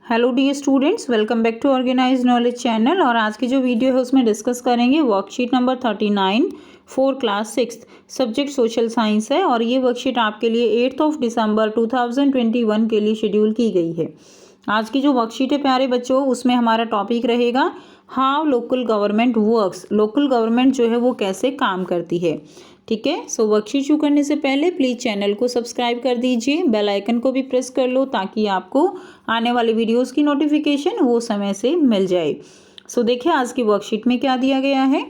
Hello dear students, welcome back to organise knowledge channel. और आज की जो वीडियो है उसमें डिस्कस करेंगे worksheet number 39 for class 6 subject social science है। और ये वर्कशीट आपके लिए 8 दिसंबर 2021 के लिए शेड्यूल की गई है। आज की जो वर्कशीट है प्यारे बच्चों, उसमें हमारा टॉपिक रहेगा how local government works. Local government जो है वो कैसे काम करती है। ठीक है, सो वर्कशीट शुरू करने से पहले प्लीज़ चैनल को सब्सक्राइब कर दीजिए, बेल आइकन को भी प्रेस कर लो ताकि आपको आने वाले वीडियोस की नोटिफिकेशन वो समय से मिल जाए। सो देखिए आज की वर्कशीट में क्या दिया गया है।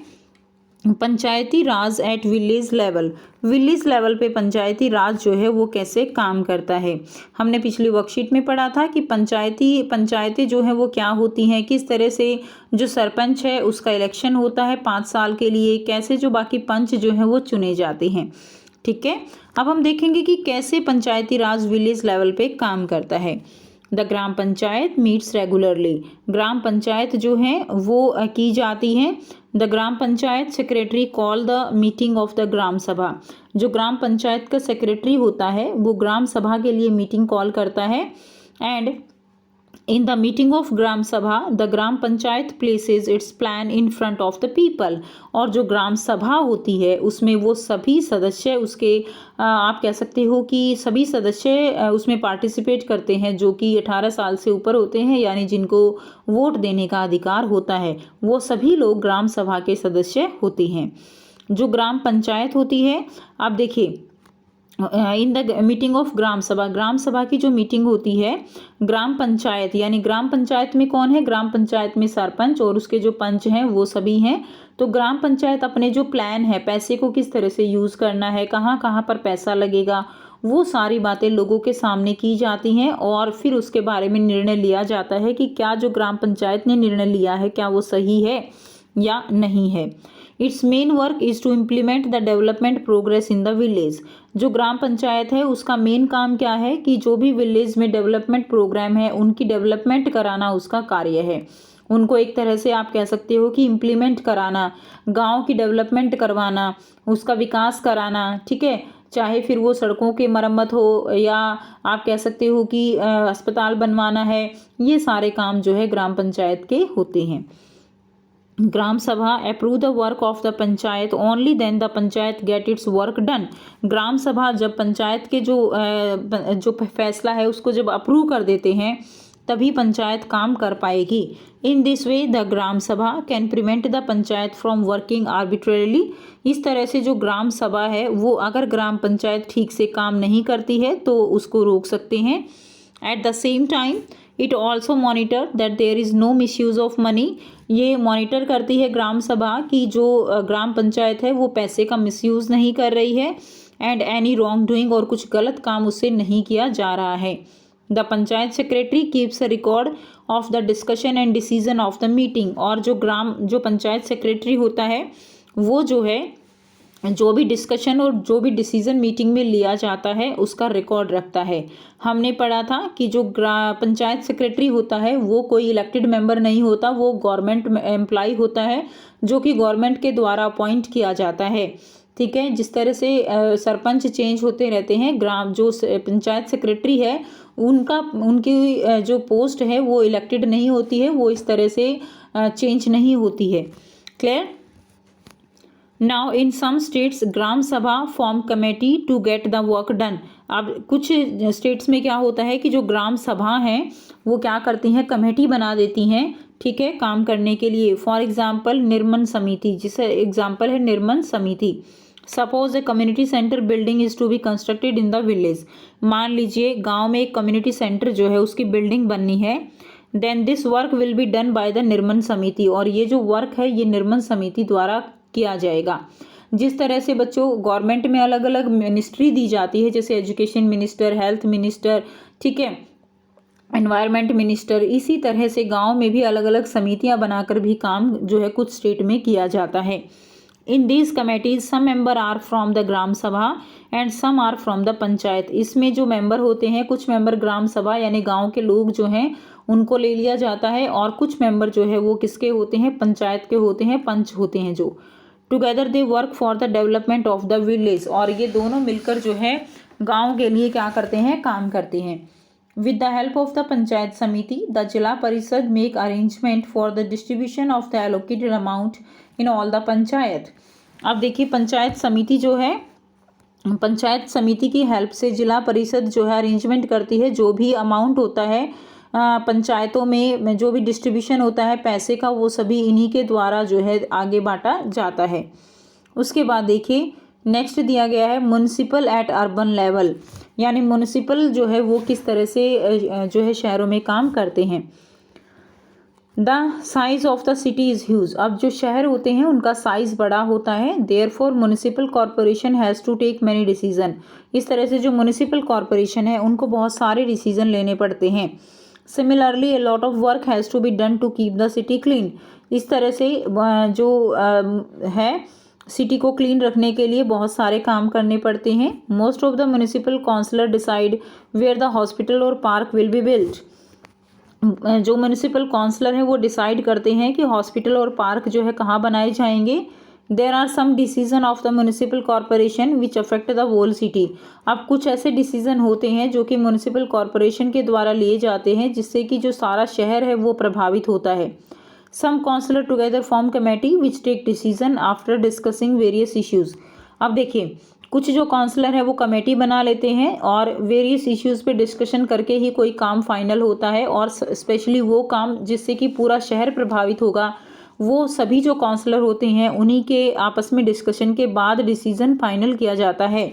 Panchayati Raj at village level. Village level पे पंचायती राज जो है वो कैसे काम करता है। हमने पिछली वर्कशीट में पढ़ा था कि पंचायतें जो है वो क्या होती हैं, किस तरह से जो सरपंच है उसका इलेक्शन होता है 5 साल के लिए, कैसे जो बाकी पंच जो है वो चुने जाते हैं। ठीक है, अब हम देखेंगे कि कैसे पंचायती राज विलेज लेवल पे काम करता है। The gram panchayat meets regularly. Gram panchayat जो है वो की जाती है। The gram panchayat secretary call the meeting of the gram sabha. जो ग्राम पंचायत का सेक्रेटरी होता है वो ग्राम सभा के लिए मीटिंग कॉल करता है। And in the meeting of gram sabha the gram panchayat places its plan in front of the people. और जो ग्राम सभा होती है उसमें वो सभी सदस्य उसके आप कह सकते हो कि सभी सदस्य उसमें पार्टिसिपेट करते हैं जो कि 18 साल से ऊपर होते हैं, यानी जिनको वोट देने का अधिकार होता है वो सभी लोग ग्राम सभा के सदस्य होते हैं। जो ग्राम पंचायत होती है, आप देखिए इन द मीटिंग ऑफ ग्राम सभा की जो मीटिंग होती है ग्राम पंचायत, यानी ग्राम पंचायत में कौन है, ग्राम पंचायत में सरपंच और उसके जो पंच हैं वो सभी हैं। तो ग्राम पंचायत अपने जो प्लान है, पैसे को किस तरह से यूज़ करना है, कहाँ कहाँ पर पैसा लगेगा, वो सारी बातें लोगों के सामने की जाती हैं और फिर उसके बारे में निर्णय लिया जाता है कि क्या जो ग्राम पंचायत ने निर्णय लिया है क्या वो सही है या नहीं है। It's main work is to implement the development progress in the village. जो ग्राम पंचायत है उसका मेन काम क्या है कि जो भी विलेज में डेवलपमेंट प्रोग्राम है उनकी डेवलपमेंट कराना उसका कार्य है। उनको एक तरह से आप कह सकते हो कि इम्प्लीमेंट कराना, गांव की डेवलपमेंट करवाना, उसका विकास कराना। ठीक है, चाहे फिर वो सड़कों की मरम्मत हो या आप कह सकते हो कि अस्पताल बनवाना है, ये सारे काम जो है ग्राम पंचायत के होते हैं। Gram sabha approve the work of the panchayat only then the panchayat get its work done. Gram sabha जब पंचायत के जो फैसला है उसको जब अप्रूव कर देते हैं तभी पंचायत काम कर पाएगी। In this way the gram सभा can prevent the panchayat from working arbitrarily. इस तरह से जो ग्राम सभा है वो अगर ग्राम पंचायत ठीक से काम नहीं करती है तो उसको रोक सकते हैं। At the same time it also monitor that there is no misuse of money. ये मॉनिटर करती है ग्राम सभा की जो ग्राम पंचायत है वो पैसे का मिसयूज़ नहीं कर रही है। एंड एनी रॉन्ग डूइंग, और कुछ गलत काम उससे नहीं किया जा रहा है। The panchayat secretary keeps a record of the discussion and decision of the meeting. और जो पंचायत सेक्रेटरी होता है वो जो है जो भी डिस्कशन और जो भी डिसीजन मीटिंग में लिया जाता है उसका रिकॉर्ड रखता है। हमने पढ़ा था कि जो पंचायत सेक्रेटरी होता है वो कोई इलेक्टेड मेंबर नहीं होता, वो गवर्नमेंट एम्प्लॉय होता है जो कि गवर्नमेंट के द्वारा अपॉइंट किया जाता है। ठीक है, जिस तरह से सरपंच चेंज होते रहते हैं, जो पंचायत सेक्रेटरी है उनकी जो पोस्ट है वो इलेक्टेड नहीं होती है, वो इस तरह से चेंज नहीं होती है। Clear. Now in some states gram sabha form committee to get the work done. अब कुछ स्टेट्स में क्या होता है कि जो ग्राम सभा हैं वो क्या करती हैं, कमेटी बना देती हैं। ठीक है, काम करने के लिए। फॉर एग्जाम्पल निर्मन समिति, जिसे एग्जाम्पल है निर्मन समिति। Suppose a community centre building is to be constructed in the village. मान लीजिए गांव में एक कम्युनिटी सेंटर जो है उसकी बिल्डिंग बननी है। Then this work will be done by the Nirman Samiti. और ये जो वर्क है ये निर्मन समिति द्वारा किया जाएगा। जिस तरह से बच्चों गवर्नमेंट में अलग अलग मिनिस्ट्री दी जाती है, जैसे एजुकेशन मिनिस्टर, हेल्थ मिनिस्टर, ठीक है, एनवायरनमेंट मिनिस्टर, इसी तरह से गांव में भी अलग अलग समितियां बनाकर भी काम जो है कुछ स्टेट में किया जाता है। In these committees some member are from the gram sabha and some are from the panchayat. इसमें जो मेंबर होते हैं, कुछ मेंबर ग्राम सभा यानी गांव के लोग जो हैं उनको ले लिया जाता है, और कुछ मेंबर जो है वो किसके होते हैं, पंचायत के होते हैं, पंच होते हैं जो। Together they work for the development of the village. और ये दोनों मिलकर जो है गांव के लिए क्या करते हैं, काम करते हैं। With the help of the Panchayat Samiti, the Jila Parishad make arrangement for the distribution of the allocated amount in all the Panchayat. अब देखिए पंचायत समिति जो है, पंचायत समिति की हेल्प से जिला परिषद जो है अरेंजमेंट करती है, जो भी अमाउंट होता है पंचायतों में जो भी डिस्ट्रीब्यूशन होता है पैसे का, वो सभी इन्हीं के द्वारा जो है आगे बांटा जाता है। उसके बाद देखिए नेक्स्ट दिया गया है म्युनिसिपल एट अर्बन लेवल, यानी म्युनिसिपल जो है वो किस तरह से जो है शहरों में काम करते हैं। The size of the city is huge, अब जो शहर होते हैं उनका साइज़ बड़ा होता है। Therefore municipal corporation has to take many decision, इस तरह से जो म्युनिसिपल कॉरपोरेशन है उनको बहुत सारे डिसीजन लेने पड़ते हैं। Similarly a lot of work has to be done to keep the city clean, इस तरह से जो है सिटी को क्लीन रखने के लिए बहुत सारे काम करने पड़ते हैं। Most of the municipal councillor decide where the hospital और पार्क विल बी बिल्ट, जो म्युनिसिपल काउंसलर हैं वो डिसाइड करते हैं कि हॉस्पिटल और पार्क जो है कहाँ बनाए जाएंगे। There are some decision of the municipal corporation which affect the whole city, अब कुछ ऐसे डिसीजन होते हैं जो कि म्युनिसिपल कॉरपोरेशन के द्वारा लिए जाते हैं जिससे कि जो सारा शहर है वो प्रभावित होता है। Some councillor together form committee which take decision after discussing various issues, अब देखिए कुछ जो काउंसलर है वो कमेटी बना लेते हैं और वेरियस इश्यूज़ पे डिस्कशन करके ही कोई काम फाइनल होता है, और स्पेशली वो काम जिससे कि पूरा शहर प्रभावित होगा वो सभी जो काउंसलर होते हैं उन्हीं के आपस में डिस्कशन के बाद डिसीजन फाइनल किया जाता है।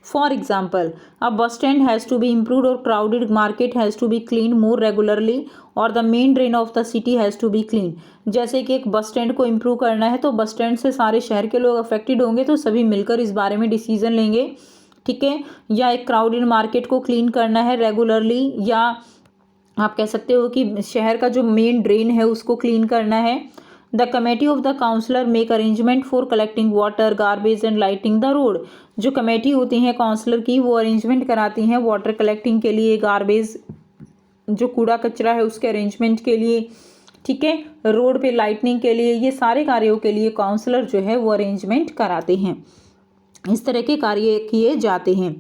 For example a bus stand has to be improved और crowded market has to be clean more regularly और the main drain of the city has to be clean, जैसे कि एक बस स्टैंड को improve करना है तो बस स्टैंड से सारे शहर के लोग अफेक्टेड होंगे तो सभी मिलकर इस बारे में डिसीजन लेंगे, ठीक है। या एक क्राउडेड मार्केट को क्लीन करना है रेगुलरली, या आप कह सकते हो कि शहर का जो मेन ड्रेन है उसको क्लीन करना है। The committee of the councillor make arrangement for collecting water garbage and lighting the road, जो कमेटी होती हैं काउंसलर की वो अरेंजमेंट कराती हैं वाटर कलेक्टिंग के लिए, गार्बेज जो कूड़ा कचरा है उसके अरेंजमेंट के लिए, ठीक है, रोड पे लाइटनिंग के लिए, ये सारे कार्यों के लिए काउंसलर जो है वो अरेंजमेंट कराते हैं। इस तरह के कार्य किए जाते हैं।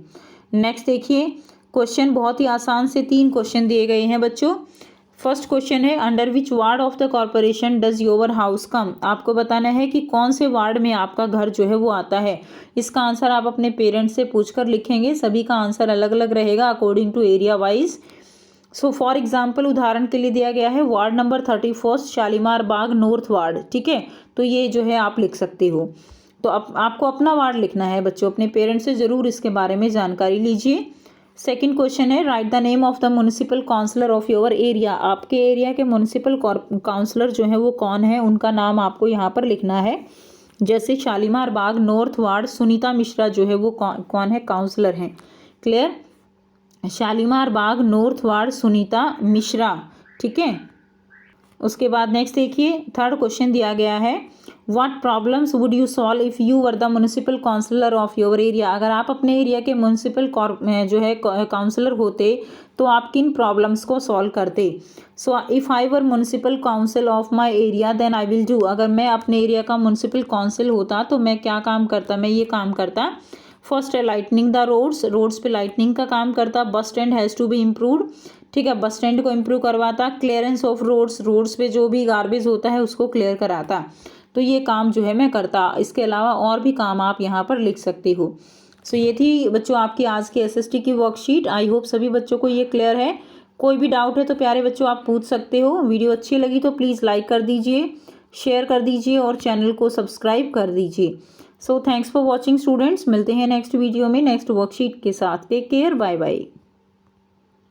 नेक्स्ट देखिए क्वेश्चन बहुत ही आसान से 3 क्वेश्चन दिए गए हैं बच्चों। फर्स्ट क्वेश्चन है under which ward of the corporation does your house come, आपको बताना है कि कौन से वार्ड में आपका घर जो है वो आता है। इसका आंसर आप अपने पेरेंट्स से पूछकर लिखेंगे, सभी का आंसर अलग अलग रहेगा according to area wise. So for example उदाहरण के लिए दिया गया है ward number 31 Shalimar Bagh north ward, ठीक है, तो ये जो है आप लिख सकते हो। तो आपको अपना वार्ड लिखना है बच्चों, अपने पेरेंट्स से ज़रूर इसके बारे में जानकारी लीजिए। सेकंड क्वेश्चन है write the name of the municipal councillor of your area, आपके एरिया के म्युनिसिपल काउंसलर जो है वो कौन है उनका नाम आपको यहाँ पर लिखना है। जैसे शालीमार बाग नॉर्थ वार्ड सुनीता मिश्रा जो है वो कौन है, काउंसलर हैं। Clear, Shalimar Bagh north ward Sunita Mishra, ठीक है। उसके बाद नेक्स्ट देखिए थर्ड क्वेश्चन दिया गया है what problems would you solve if you were the municipal councillor of your area, अगर आप अपने एरिया के म्युनिसिपल जो है काउंसलर होते तो आप किन प्रॉब्लम्स को सॉल्व करते। So if I were municipal council of my area then I will do, अगर मैं अपने एरिया का म्युनिसिपल काउंसिल होता तो मैं क्या काम करता, मैं ये काम करता। फर्स्ट है लाइटनिंग द रोड्स, रोड्स पे लाइटनिंग का काम करता। Bus stand has to be improved, ठीक है, बस स्टैंड को इम्प्रूव करवाता। क्लियरेंस ऑफ रोड्स, रोड्स पे जो भी गार्बेज होता है उसको क्लियर कराता। तो ये काम जो है मैं करता। इसके अलावा और भी काम आप यहाँ पर लिख सकते हो। सो ये थी बच्चों आपकी आज की एसएसटी की वर्कशीट। आई होप सभी बच्चों को ये क्लियर है। कोई भी डाउट है तो प्यारे बच्चों आप पूछ सकते हो। वीडियो अच्छी लगी तो प्लीज़ लाइक कर दीजिए, शेयर कर दीजिए और चैनल को सब्सक्राइब कर दीजिए। So thanks for watching students, मिलते हैं नेक्स्ट वीडियो में नेक्स्ट वर्कशीट के साथ। Take care, bye bye.